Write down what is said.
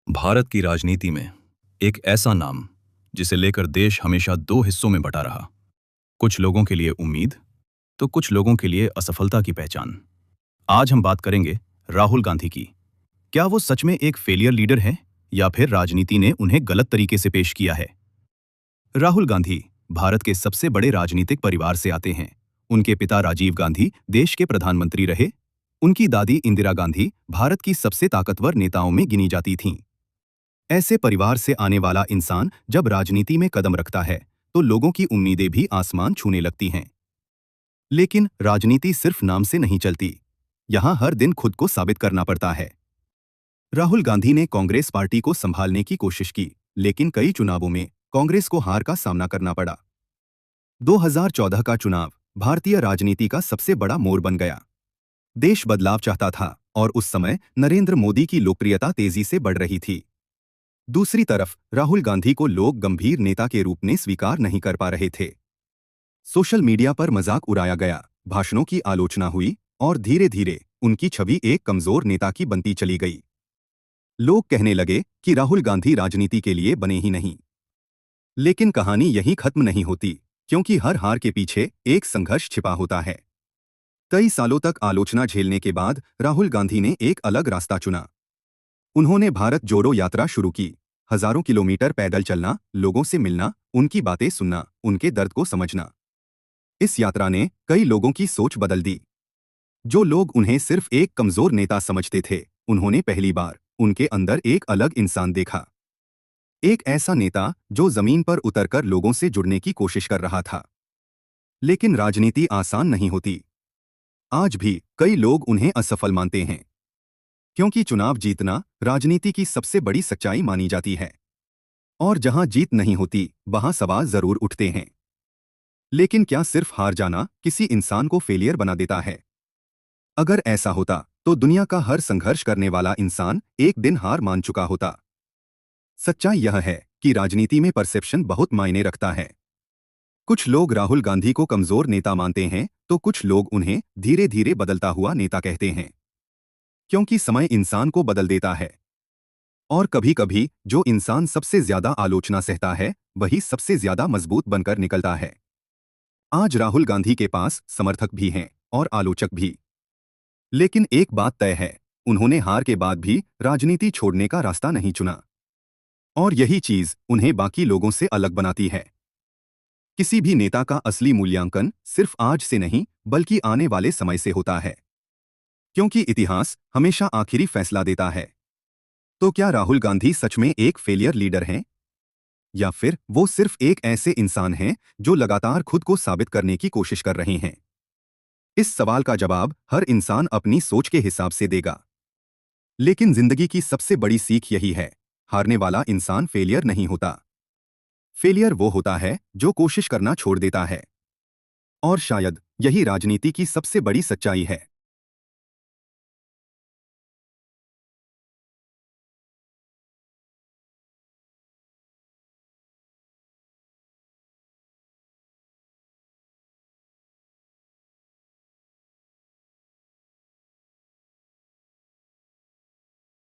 भारत की राजनीति में एक ऐसा नाम जिसे लेकर देश हमेशा दो हिस्सों में बटा रहा। कुछ लोगों के लिए उम्मीद, तो कुछ लोगों के लिए असफलता की पहचान। आज हम बात करेंगे राहुल गांधी की। क्या वो सच में एक फेलियर लीडर हैं या फिर राजनीति ने उन्हें गलत तरीके से पेश किया है? राहुल गांधी भारत के सबसे बड़े राजनीतिक परिवार से आते हैं। उनके पिता राजीव गांधी देश के प्रधानमंत्री रहे। उनकी दादी इंदिरा गांधी भारत की सबसे ताकतवर नेताओं में गिनी जाती थीं। ऐसे परिवार से आने वाला इंसान जब राजनीति में कदम रखता है तो लोगों की उम्मीदें भी आसमान छूने लगती हैं। लेकिन राजनीति सिर्फ नाम से नहीं चलती। यहाँ हर दिन खुद को साबित करना पड़ता है। राहुल गांधी ने कांग्रेस पार्टी को संभालने की कोशिश की, लेकिन कई चुनावों में कांग्रेस को हार का सामना करना पड़ा। 2014 का चुनाव भारतीय राजनीति का सबसे बड़ा मोड़ बन गया। देश बदलाव चाहता था और उस समय नरेंद्र मोदी की लोकप्रियता तेजी से बढ़ रही थी। दूसरी तरफ राहुल गांधी को लोग गंभीर नेता के रूप में स्वीकार नहीं कर पा रहे थे। सोशल मीडिया पर मजाक उड़ाया गया, भाषणों की आलोचना हुई और धीरे धीरे उनकी छवि एक कमजोर नेता की बनती चली गई। लोग कहने लगे कि राहुल गांधी राजनीति के लिए बने ही नहीं। लेकिन कहानी यहीं खत्म नहीं होती, क्योंकि हर हार के पीछे एक संघर्ष छिपा होता है। कई सालों तक आलोचना झेलने के बाद राहुल गांधी ने एक अलग रास्ता चुना। उन्होंने भारत जोड़ो यात्रा शुरू की। हजारों किलोमीटर पैदल चलना, लोगों से मिलना, उनकी बातें सुनना, उनके दर्द को समझना। इस यात्रा ने कई लोगों की सोच बदल दी। जो लोग उन्हें सिर्फ एक कमजोर नेता समझते थे, उन्होंने पहली बार उनके अंदर एक अलग इंसान देखा। एक ऐसा नेता जो जमीन पर उतरकर लोगों से जुड़ने की कोशिश कर रहा था। लेकिन राजनीति आसान नहीं होती। आज भी कई लोग उन्हें असफल मानते हैं, क्योंकि चुनाव जीतना राजनीति की सबसे बड़ी सच्चाई मानी जाती है। और जहां जीत नहीं होती, वहां सवाल जरूर उठते हैं। लेकिन क्या सिर्फ हार जाना किसी इंसान को फेलियर बना देता है? अगर ऐसा होता तो दुनिया का हर संघर्ष करने वाला इंसान एक दिन हार मान चुका होता। सच्चाई यह है कि राजनीति में परसेप्शन बहुत मायने रखता है। कुछ लोग राहुल गांधी को कमजोर नेता मानते हैं, तो कुछ लोग उन्हें धीरे धीरे बदलता हुआ नेता कहते हैं। क्योंकि समय इंसान को बदल देता है। और कभी कभी जो इंसान सबसे ज्यादा आलोचना सहता है, वही सबसे ज्यादा मजबूत बनकर निकलता है। आज राहुल गांधी के पास समर्थक भी हैं और आलोचक भी। लेकिन एक बात तय है, उन्होंने हार के बाद भी राजनीति छोड़ने का रास्ता नहीं चुना। और यही चीज उन्हें बाकी लोगों से अलग बनाती है। किसी भी नेता का असली मूल्यांकन सिर्फ आज से नहीं, बल्कि आने वाले समय से होता है। क्योंकि इतिहास हमेशा आखिरी फैसला देता है। तो क्या राहुल गांधी सच में एक फेलियर लीडर हैं? या फिर वो सिर्फ एक ऐसे इंसान हैं जो लगातार खुद को साबित करने की कोशिश कर रहे हैं? इस सवाल का जवाब हर इंसान अपनी सोच के हिसाब से देगा। लेकिन जिंदगी की सबसे बड़ी सीख यही है, हारने वाला इंसान फेलियर नहीं होता। फेलियर वो होता है जो कोशिश करना छोड़ देता है। और शायद यही राजनीति की सबसे बड़ी सच्चाई है।